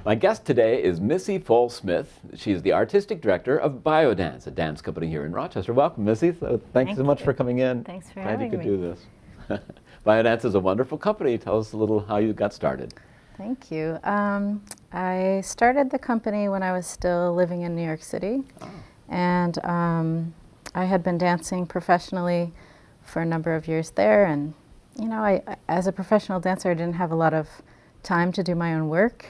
My guest today is Missy Pfohl Smith. She is the artistic director of BIODANCE, a dance company here in Rochester. Welcome, Missy. Thank you so much for coming in. Thanks for having me. Glad you could do this. BIODANCE is a wonderful company. Tell us a little how you got started. Thank you. I started the company when I was still living in New York City. Oh. And I had been dancing professionally for a number of years there. And, you know, I as a professional dancer, I didn't have a lot of time to do my own work.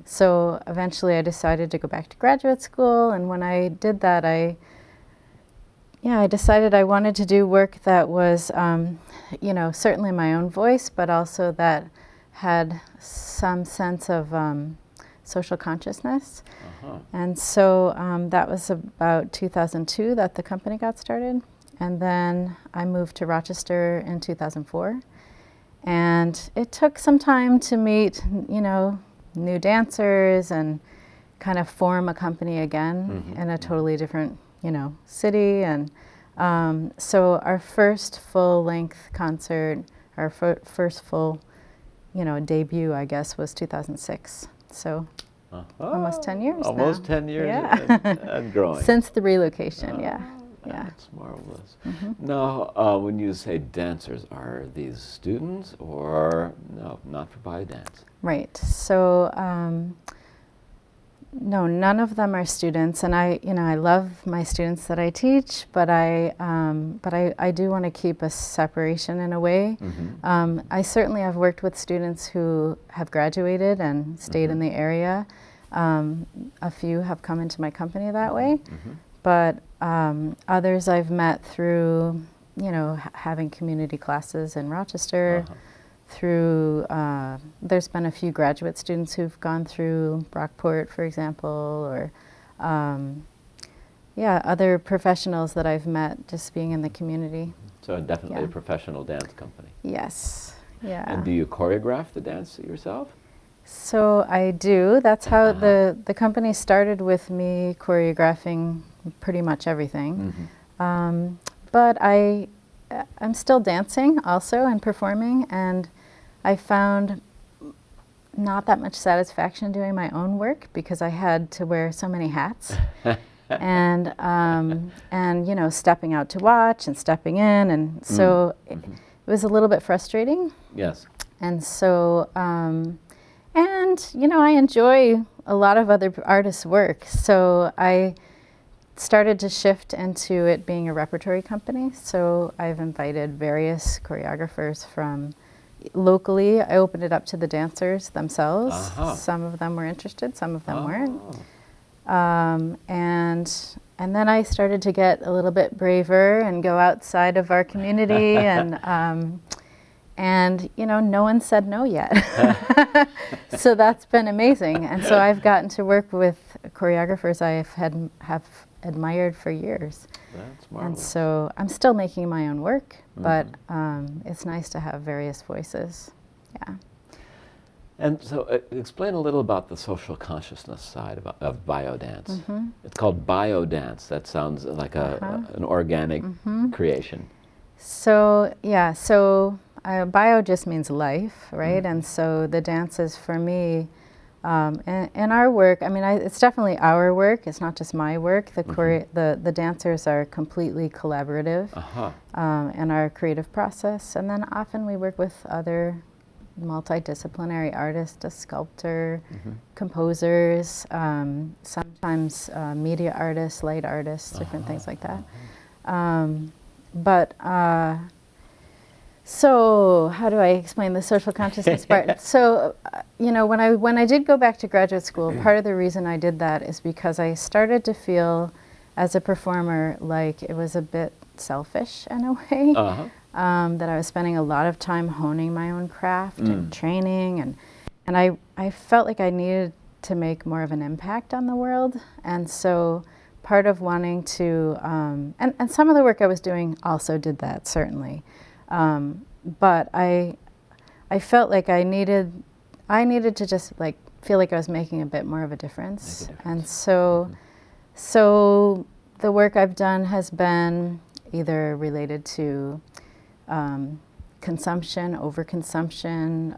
So eventually I decided to go back to graduate school. And when I did that, I decided I wanted to do work that was, you know, certainly my own voice, but also that had some sense of social consciousness. And so that was about 2002 that the company got started. And then I moved to Rochester in 2004. And it took some time to meet, you know, new dancers and kind of form a company again in a totally different, you know, city. And so our first full-length concert, our first full, you know, debut, I guess, was 2006. So almost 10 years now. Almost 10 years and growing. Since the relocation, yeah. That's marvelous. Now, when you say dancers, are these students or no, not for BIODANCE? Right. So, no, none of them are students, and I love my students that I teach, but I do want to keep a separation in a way. I certainly have worked with students who have graduated and stayed in the area. A few have come into my company that way, but others I've met through, you know, having community classes in Rochester. Through, there's been a few graduate students who've gone through Brockport, for example, or other professionals that I've met just being in the community. So definitely a professional dance company. Yes, yeah. And do you choreograph the dance yourself? So I do. That's how the company started, with me choreographing pretty much everything. But I'm still dancing also and performing, and I found not that much satisfaction doing my own work because I had to wear so many hats. and you know, stepping out to watch and stepping in, and so it was a little bit frustrating. Yes. And so and you know, I enjoy a lot of other artists' work, so I started to shift into it being a repertory company. So I've invited various choreographers from locally. I opened it up to the dancers themselves. Some of them were interested, some of them weren't. And then I started to get a little bit braver and go outside of our community, and you know, no one said no yet. So that's been amazing. And so I've gotten to work with choreographers have admired for years. That's marvelous. And so I'm still making my own work, but it's nice to have various voices. Yeah. And so explain a little about the social consciousness side of BIODANCE. It's called BIODANCE. That sounds like an organic creation. So, yeah, so bio just means life, right? And so the dances for me, and our work, I mean, it's definitely our work. It's not just my work. The dancers are completely collaborative in our creative process. And then often we work with other multi-disciplinary artists, a sculptor, composers, sometimes media artists, light artists, different things like that. So how do I explain the social consciousness part? So, you know, when I did go back to graduate school, part of the reason I did that is because I started to feel as a performer like it was a bit selfish in a way, that I was spending a lot of time honing my own craft and training, and I felt like I needed to make more of an impact on the world. And so part of wanting to, and some of the work I was doing also did that, certainly. But I felt like I needed to just like feel like I was making a bit more of a difference. And so the work I've done has been either related to consumption, overconsumption,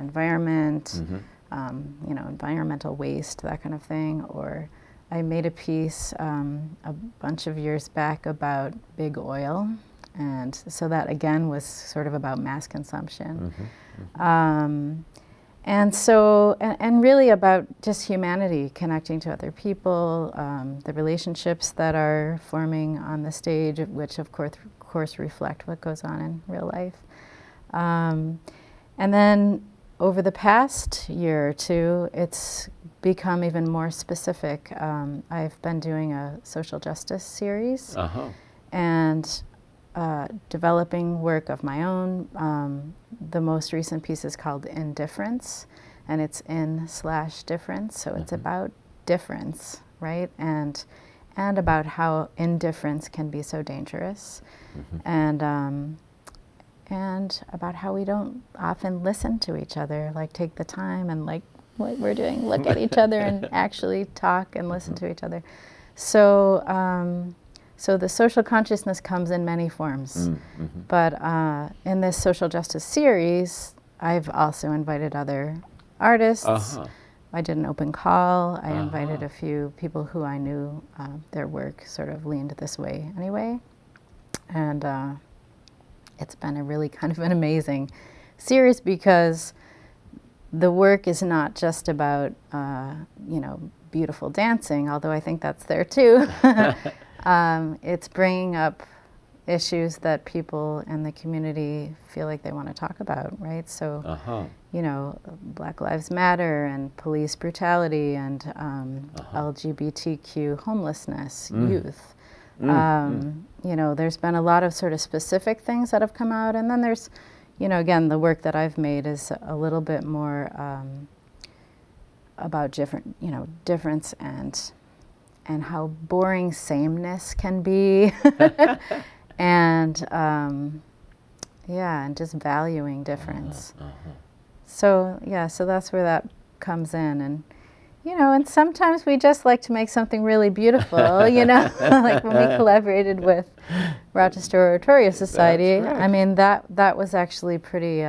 environment, you know, environmental waste, that kind of thing. Or I made a piece a bunch of years back about big oil. And so that, again, was sort of about mass consumption. And so, and really about just humanity, connecting to other people, the relationships that are forming on the stage, which of course reflect what goes on in real life. And then over the past year or two, it's become even more specific. I've been doing a social justice series and developing work of my own. The most recent piece is called Indifference, and it's in/difference, so it's about difference, right? And about how indifference can be so dangerous, and about how we don't often listen to each other, like take the time and, like what we're doing, look at each other and actually talk and listen to each other. So so the social consciousness comes in many forms, but in this social justice series, I've also invited other artists. I did an open call. I invited a few people who I knew their work sort of leaned this way anyway. And it's been a really kind of an amazing series because the work is not just about, you know, beautiful dancing, although I think that's there too. It's bringing up issues that people in the community feel like they want to talk about, right? So, you know, Black Lives Matter and police brutality and LGBTQ homelessness, youth. You know, there's been a lot of sort of specific things that have come out, and then there's, you know, again, the work that I've made is a little bit more about different, you know, difference and how boring sameness can be, and yeah, and just valuing difference. So yeah, so that's where that comes in, and you know, and sometimes we just like to make something really beautiful, you know, like when we collaborated with Rochester Oratorio Society. That's right. I mean, that was actually pretty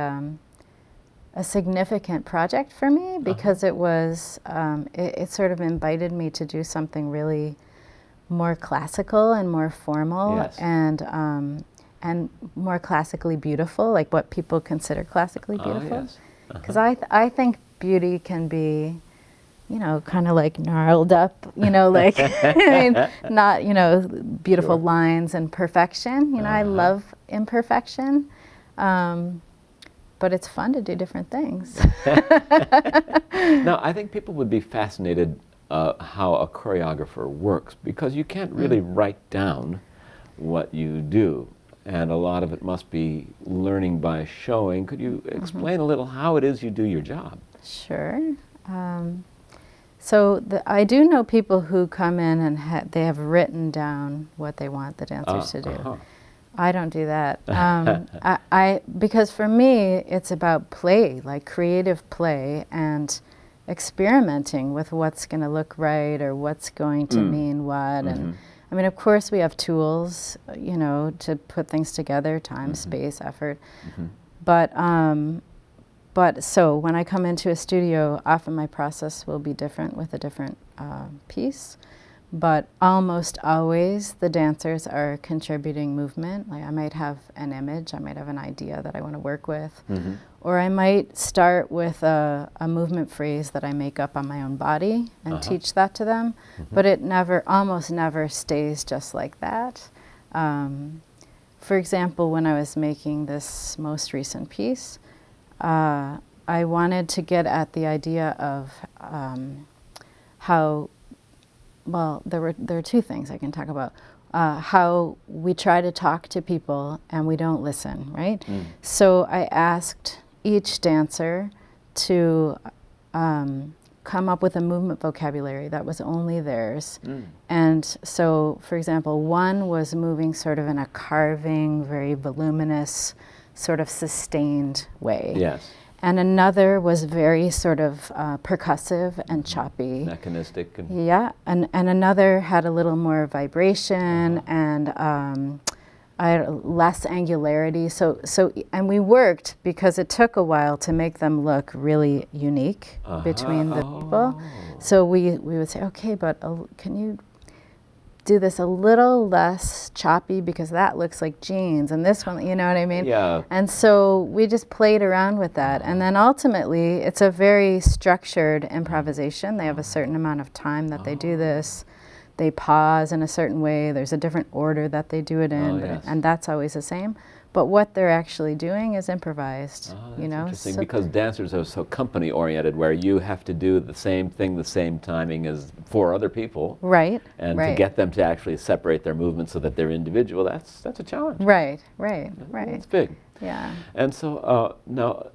a significant project for me because it was, it sort of invited me to do something really more classical and more formal and more classically beautiful, like what people consider classically beautiful. Because I think beauty can be, you know, kind of like gnarled up, you know, like, I mean, not, you know, beautiful lines and perfection. You know, I love imperfection. But it's fun to do different things. Now, I think people would be fascinated how a choreographer works, because you can't really write down what you do, and a lot of it must be learning by showing. Could you explain a little how it is you do your job? Sure. So I do know people who come in and they have written down what they want the dancers to do. I don't do that. Because for me, it's about play, like creative play and experimenting with what's going to look right or what's going to mean what. And I mean, of course, we have tools, you know, to put things together, time, space, effort. But so when I come into a studio, often my process will be different with a different piece. But almost always the dancers are contributing movement. Like I might have an image, I might have an idea that I want to work with, or I might start with a movement phrase that I make up on my own body and teach that to them. But it almost never stays just like that. For example, when I was making this most recent piece, I wanted to get at the idea of how, well, there are two things I can talk about. How we try to talk to people and we don't listen, right? So I asked each dancer to come up with a movement vocabulary that was only theirs. And so, for example, one was moving sort of in a carving, very voluminous, sort of sustained way. Yes. And another was very sort of percussive and choppy. Mechanistic. Yeah, and another had a little more vibration and less angularity. And we worked because it took a while to make them look really unique between the people. So we would say, okay, but can you do this a little less choppy because that looks like jeans, and this one, you know what I mean? Yeah. And so we just played around with that. And then ultimately, it's a very structured improvisation. They have a certain amount of time that they do this. They pause in a certain way. There's a different order that they do it in, and that's always the same. But what they're actually doing is improvised. That's interesting, because dancers are so company-oriented, where you have to do the same thing, the same timing as 4 other people. Right. And to get them to actually separate their movements so that they're individual, that's a challenge. Right. It's big. Yeah. And so now,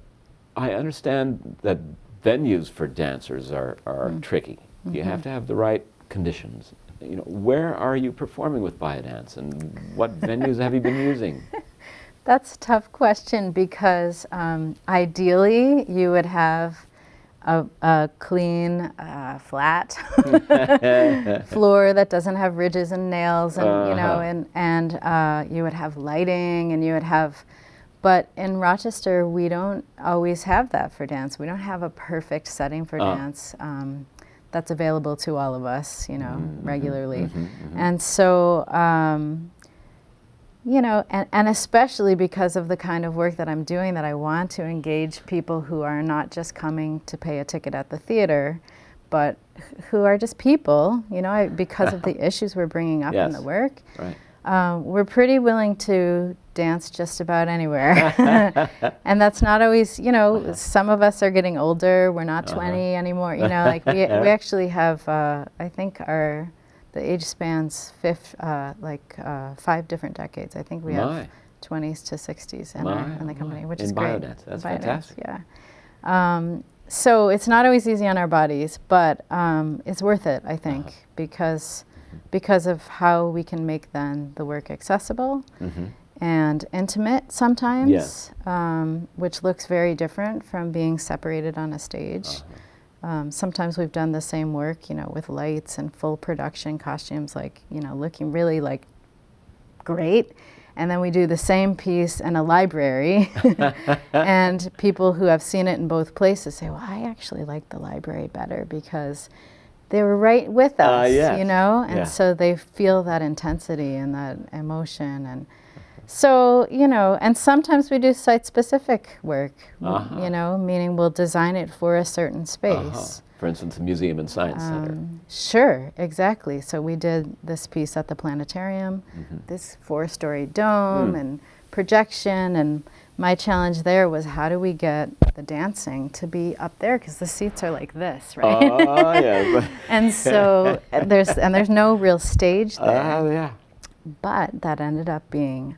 I understand that venues for dancers are tricky. You have to have the right conditions. You know, where are you performing with BIODANCE, and what venues have you been using? That's a tough question, because ideally you would have a clean, flat floor that doesn't have ridges and nails, and you know, and you would have lighting, and you would have. But in Rochester, we don't always have that for dance. We don't have a perfect setting for dance that's available to all of us, you know, regularly, and so. You know, and especially because of the kind of work that I'm doing, that I want to engage people who are not just coming to pay a ticket at the theater, but who are just people, you know, because of the issues we're bringing up in the work. Right. We're pretty willing to dance just about anywhere. And that's not always, you know, some of us are getting older. We're not 20 anymore. You know, like we actually have, I think the age spans 5 different decades. I think we have 20s to 60s in the company, which is great. BIODANCE, that's fantastic. Yeah. So it's not always easy on our bodies, but it's worth it, I think, because of how we can make then the work accessible and intimate sometimes, which looks very different from being separated on a stage. Sometimes we've done the same work, you know, with lights and full production costumes, like, you know, looking really like great. And then we do the same piece in a library. And people who have seen it in both places say, well, I actually like the library better because they were right with us, you know? And so they feel that intensity and that emotion. And so, you know, and sometimes we do site-specific work, you know, meaning we'll design it for a certain space. For instance, a museum and science center. Sure, exactly. So we did this piece at the planetarium, this 4-story dome and projection, and my challenge there was, how do we get the dancing to be up there, because the seats are like this, right? And so there's no real stage there. But that ended up being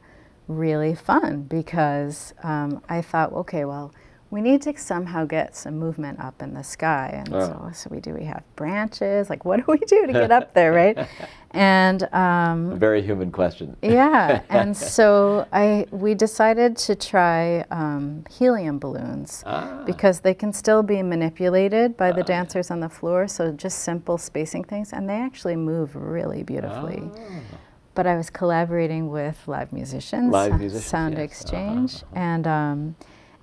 really fun, because I thought, okay, well, we need to somehow get some movement up in the sky. And so we have branches, like what do we do to get up there, right? And a very human question. Yeah, and so we decided to try helium balloons, because they can still be manipulated by the dancers on the floor, so just simple spacing things, and they actually move really beautifully. But I was collaborating with live musicians, Sound Exchange,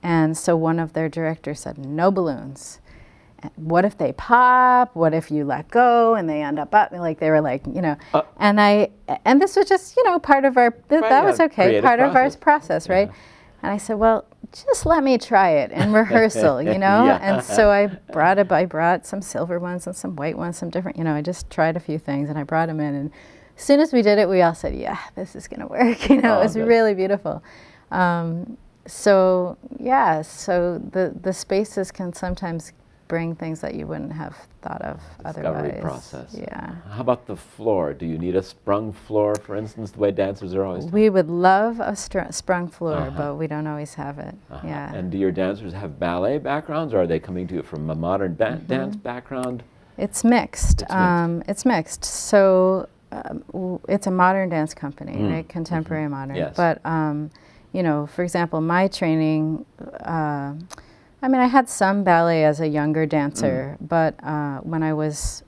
and so one of their directors said, no balloons. What if they pop? What if you let go and they end up like they were like, you know, and this was just, you know, part of our, that was okay, part of our process, right? And I said, well, just let me try it in rehearsal, you know? And so I brought some silver ones and some white ones, some different, you know, I just tried a few things and I brought them in, and as soon as we did it, we all said, yeah, this is going to work. You know, it was really beautiful. So the spaces can sometimes bring things that you wouldn't have thought of otherwise. Discovery process. Yeah. How about the floor? Do you need a sprung floor, for instance, the way dancers are always? We would love a sprung floor, but we don't always have it. Yeah. And do your dancers have ballet backgrounds, or are they coming to you from a modern dance background? It's mixed. It's mixed. So it's a modern dance company, right? Contemporary modern. Yes. But you know, for example, my training, I mean, I had some ballet as a younger dancer, but when I was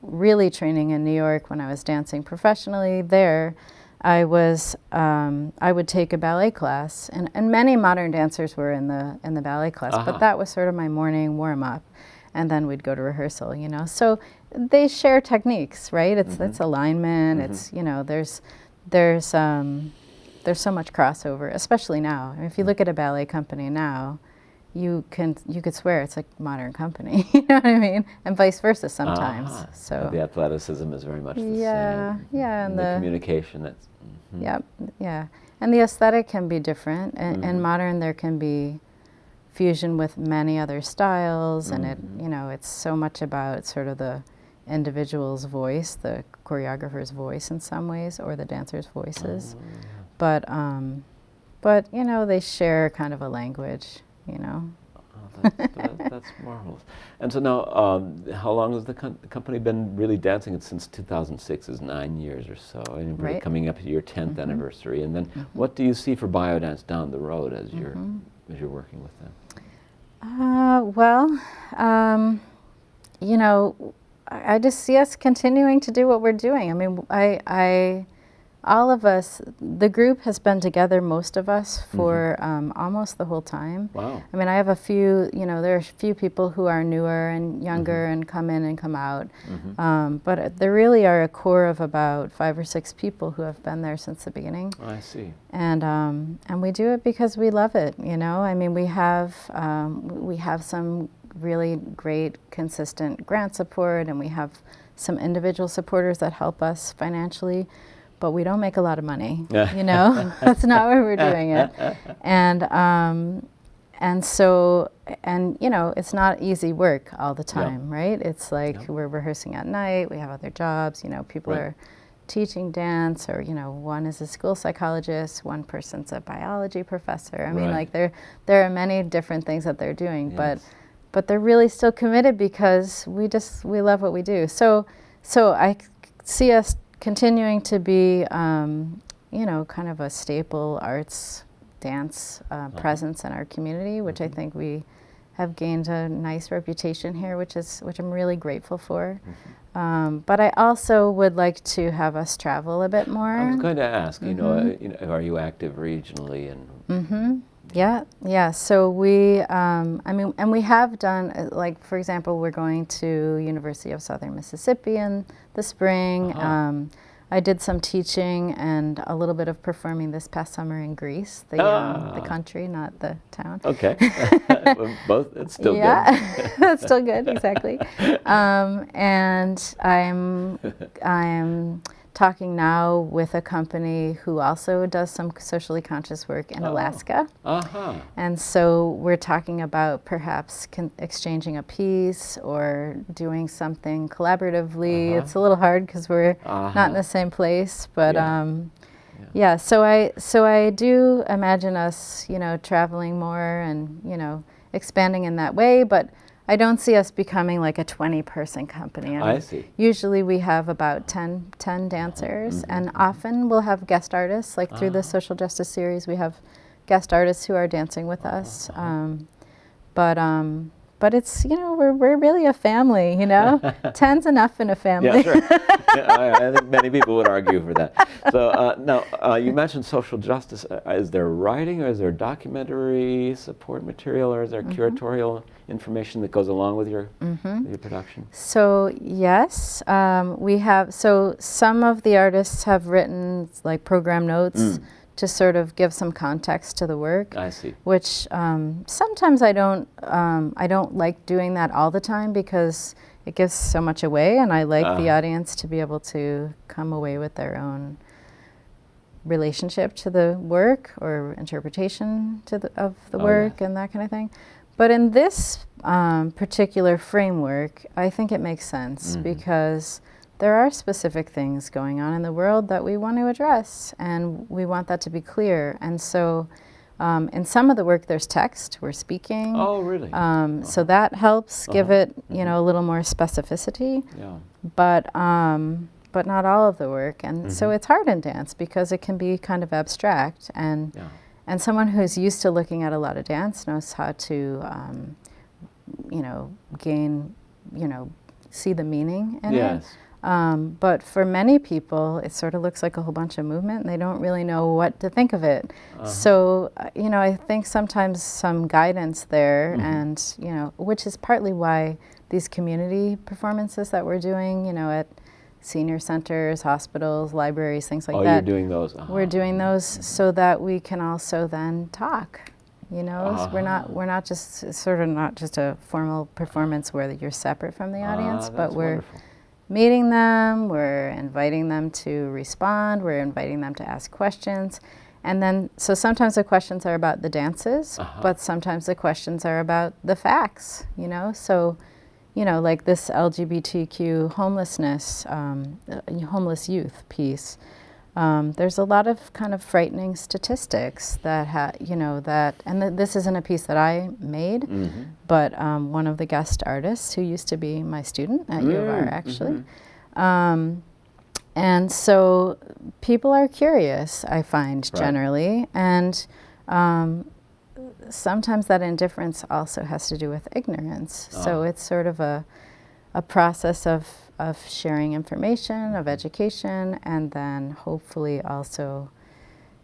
really training in New York, when I was dancing professionally there, I would take a ballet class, and many modern dancers were in the ballet class, but that was sort of my morning warm up, and then we'd go to rehearsal, you know. So they share techniques, right? It's alignment. It's, you know, there's so much crossover, especially now. I mean, if you look at a ballet company now, you could swear it's a modern company. You know what I mean? And vice versa sometimes. So the athleticism is very much the same. Yeah, and the communication. That's yeah, and the aesthetic can be different. And in modern, there can be fusion with many other styles, and it, you know, it's so much about sort of the individual's voice, the choreographer's voice in some ways, or the dancer's voices. But you know, they share kind of a language, you know. That's marvelous. And so now, how long has the company been really dancing? It's since 2006, is 9 years or so, and we're coming up to your 10th anniversary. And then, what do you see for BIODANCE down the road as you're working with them? Well, you know, I just see us continuing to do what we're doing. I mean, all of us, the group has been together, most of us, for almost the whole time. Wow. I mean, I have a few, you know, there are a few people who are newer and younger and come in and come out. But there really are a core of about 5 or 6 people who have been there since the beginning. I see. And we do it because we love it, you know. I mean, we have some really great, consistent grant support, and we have some individual supporters that help us financially. But we don't make a lot of money, you know. That's not why we're doing it, and so, and you know, it's not easy work all the time, right? It's like we're rehearsing at night. We have other jobs, you know. People are teaching dance, or you know, one is a school psychologist, one person's a biology professor. I mean, like there are many different things that they're doing, but they're really still committed because we love what we do. So I see us continuing to be, you know, kind of a staple arts dance presence in our community, which I think we have gained a nice reputation here, which I'm really grateful for. But I also would like to have us travel a bit more. I was going to ask, you know, are you active regionally? And yeah. So we, I mean, and we have done, like, for example, we're going to University of Southern Mississippi in the spring. I did some teaching and a little bit of performing this past summer in Greece, the country, not the town. Okay. Both, it's still good. That's still good, exactly. And I'm talking now with a company who also does some socially conscious work in Alaska. And so we're talking about perhaps exchanging a piece or doing something collaboratively. It's a little hard because we're not in the same place, but so I do imagine us, you know, traveling more and, you know, expanding in that way, but I don't see us becoming like a 20-person company. I mean, I see. Usually we have about 10 dancers, and often we'll have guest artists. Like through the social justice series, we have guest artists who are dancing with us. But it's, you know, we're really a family, you know. 10's enough in a family. Yeah, sure. I think many people would argue for that. So now, you mentioned social justice. Is there writing, or is there documentary support material, or is there curatorial information that goes along with your production? So yes, we have. So some of the artists have written like program notes to sort of give some context to the work. I see. Which sometimes I don't like doing that all the time because it gives so much away, and I like the audience to be able to come away with their own relationship to the work or interpretation of the work and that kind of thing. But in this particular framework, I think it makes sense because there are specific things going on in the world that we want to address, and we want that to be clear. And so in some of the work, there's text, we're speaking. Oh, really? So that helps give it, you know, a little more specificity. Yeah. But not all of the work. And so it's hard in dance because it can be kind of abstract. And someone who's used to looking at a lot of dance knows how to, you know, see the meaning in it. But for many people, it sort of looks like a whole bunch of movement, and they don't really know what to think of it. So, I think sometimes some guidance there, and, which is partly why these community performances that we're doing, at senior centers, hospitals, libraries, things like that. Oh, you're doing those? We're doing those so that we can also then talk. We're not just not just a formal performance where you're separate from the audience, but we're wonderful. Meeting them, we're inviting them to respond, we're inviting them to ask questions. And then, so sometimes the questions are about the dances, but sometimes the questions are about the facts, So, like this LGBTQ homelessness, homeless youth piece. There's a lot of kind of frightening statistics that this isn't a piece that I made, but one of the guest artists who used to be my student at U of R, actually. And so people are curious, I find, generally, and sometimes that indifference also has to do with ignorance. So it's sort of a process of sharing information, of education, and then hopefully also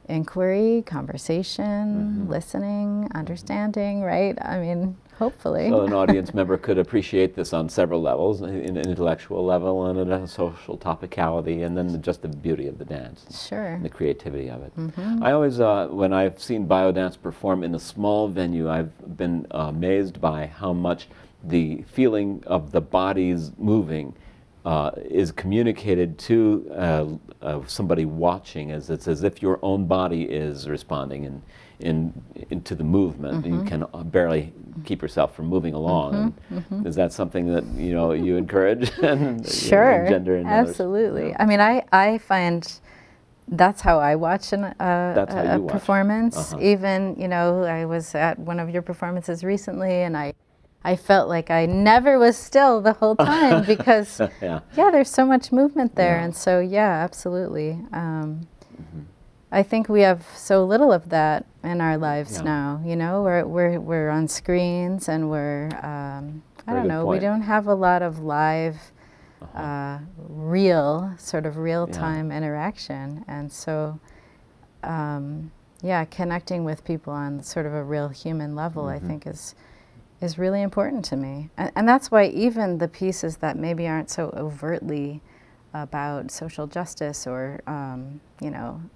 inquiry, conversation, listening, understanding, right? I mean, hopefully. So an audience member could appreciate this on several levels, an intellectual level and a social topicality, and then just the beauty of the dance. Sure. And the creativity of it. I always, when I've seen BIODANCE perform in a small venue, I've been amazed by how much the feeling of the bodies moving is communicated to somebody watching, as it's as if your own body is responding into the movement. You can barely keep yourself from moving along. Is that something that you encourage and sure, engender in absolutely. Others? I mean, I find that's how I watch a performance. Even I was at one of your performances recently, and I felt like I never was still the whole time because, there's so much movement there. And so, absolutely. I think we have so little of that in our lives now. We're on screens, and we're, I don't know, we don't have a lot of live, real-time interaction. And so, connecting with people on sort of a real human level, I think is really important to me. And that's why even the pieces that maybe aren't so overtly about social justice or,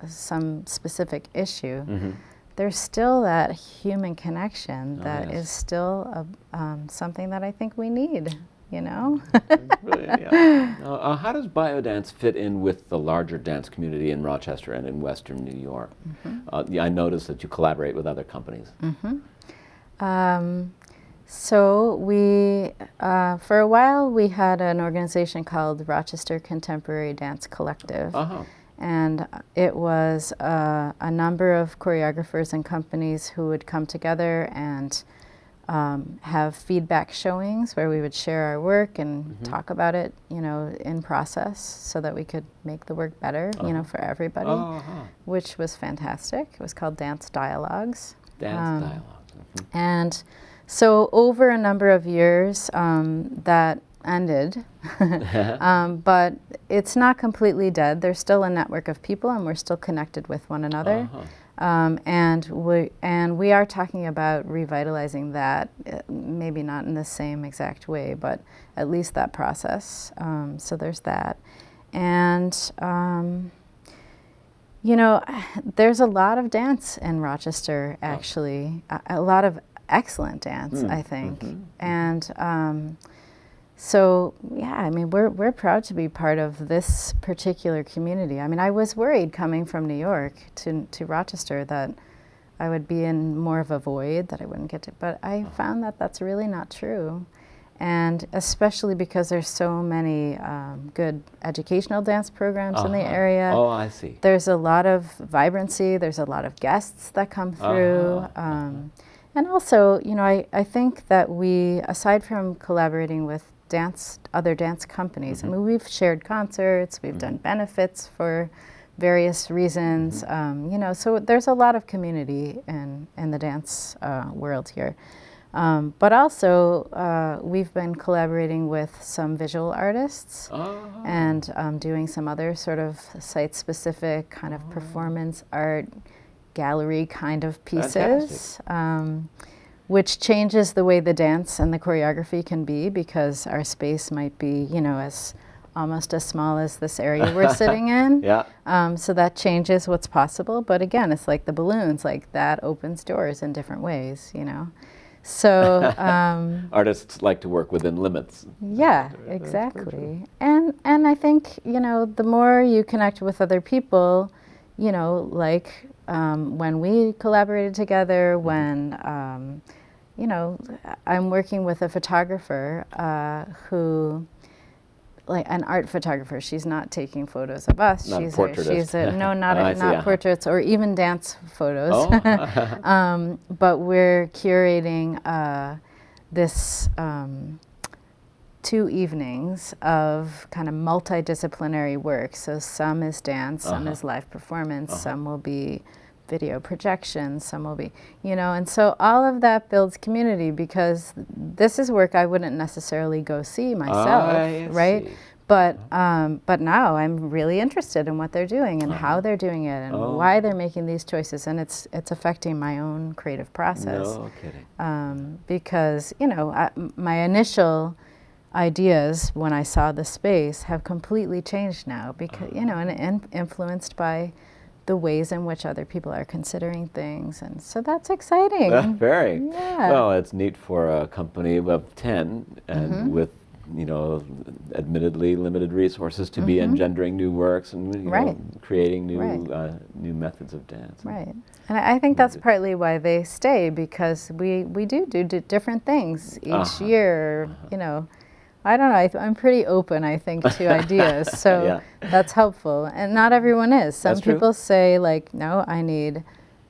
some specific issue, there's still that human connection that is still something that I think we need, Brilliant, how does BIODANCE fit in with the larger dance community in Rochester and in Western New York? I noticed that you collaborate with other companies. So we, for a while, we had an organization called Rochester Contemporary Dance Collective. And it was a number of choreographers and companies who would come together and have feedback showings where we would share our work and talk about it, in process so that we could make the work better, for everybody, which was fantastic. It was called Dance Dialogues. Dance Dialogues. And so over a number of years, that ended, but it's not completely dead. There's still a network of people, and we're still connected with one another. And we are talking about revitalizing that, maybe not in the same exact way, but at least that process. So there's that. And, there's a lot of dance in Rochester, actually, a lot of excellent dance, I think. And so, we're proud to be part of this particular community. I mean, I was worried coming from New York to Rochester that I would be in more of a void, that I wouldn't get to, but I found that that's really not true. And especially because there's so many good educational dance programs in the area. Oh, I see. There's a lot of vibrancy, there's a lot of guests that come through. And also, I think that we, aside from collaborating with other dance companies, I mean, we've shared concerts, we've done benefits for various reasons, so there's a lot of community in the dance world here. But also, we've been collaborating with some visual artists and doing some other sort of site-specific kind of performance art, gallery kind of pieces, which changes the way the dance and the choreography can be, because our space might be, you know, as almost as small as this area we're sitting in. So that changes what's possible. But again, it's like the balloons, like that opens doors in different ways, you know. So artists like to work within limits. Yeah, exactly. And I think, you know, the more you connect with other people, you know, like when we collaborated together, when, you know, I'm working with a photographer who, like an art photographer. She's not taking photos of us. Not she's a portraitist. She's not portraits or even dance photos. But we're curating this 2 evenings of kind of multi-disciplinary work. So some is dance, some is live performance, some will be video projections, some will be, you know, and so all of that builds community, because this is work I wouldn't necessarily go see myself, right? But now I'm really interested in what they're doing and how they're doing it and why they're making these choices, and it's affecting my own creative process. No kidding. Because, you know, my initial ideas when I saw the space have completely changed now, because, you know, and influenced by the ways in which other people are considering things, and so that's exciting. Very. Yeah. Well, it's neat for a company of 10 and with, you know, admittedly limited resources to be engendering new works and, you know, creating new new methods of dance. Right. And I think that's partly why they stay, because we do different things each year, you know. I don't know, I'm pretty open, I think, to ideas, so that's helpful. And not everyone is. Some people say, like, no, I need,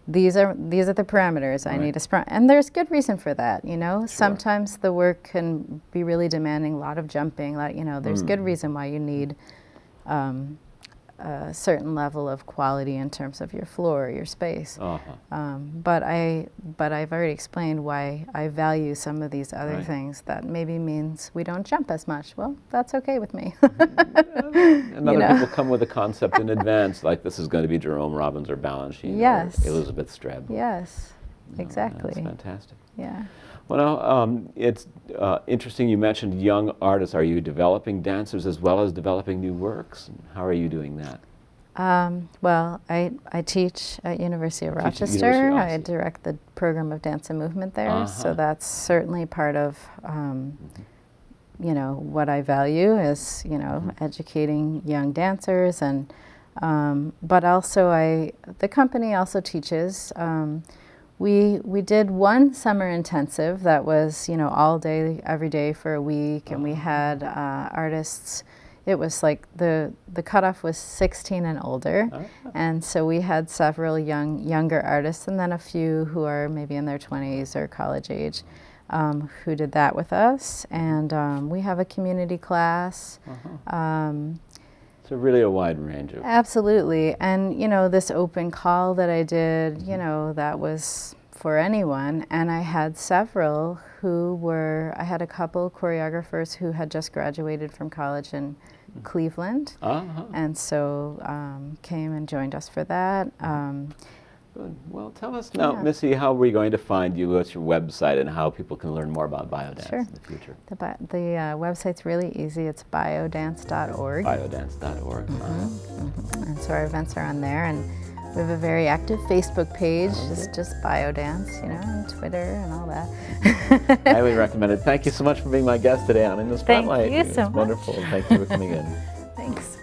these are the parameters, I need a sprint. And there's good reason for that, you know. Sometimes the work can be really demanding, a lot of jumping, you know, there's good reason why you need a certain level of quality in terms of your floor, your space. But I've already explained why I value some of these other things that maybe means we don't jump as much. Well, that's okay with me. And other people come with a concept in advance, like this is going to be Jerome Robbins or Balanchine or Elizabeth Streb. Yes, exactly. That's fantastic. Yeah. Well, it's interesting you mentioned young artists. Are you developing dancers as well as developing new works? How are you doing that? Well, I teach at University of Rochester. I direct the program of dance and movement there, so that's certainly part of you know, what I value is, you know, educating young dancers, and but also the company also teaches. We did one summer intensive that was, you know, all day, every day for a week, and we had artists. It was like the cutoff was 16 and older, and so we had several younger artists, and then a few who are maybe in their 20s or college age, who did that with us. And we have a community class. So really a wide range of... Absolutely. And, you know, this open call that I did, you know, that was for anyone. And I had several I had a couple choreographers who had just graduated from college in Cleveland. And so came and joined us for that. Good. Well, tell us now, Missy, how are we going to find you? What's your website and how people can learn more about BioDance in the future? The website's really easy. It's biodance.org. Biodance.org. And so our events are on there, and we have a very active Facebook page. It's just BioDance, you know, and Twitter and all that. Highly recommend it. Thank you so much for being my guest today on In the Spotlight. Thank you so much. It's wonderful. Thank you for coming in. Thanks.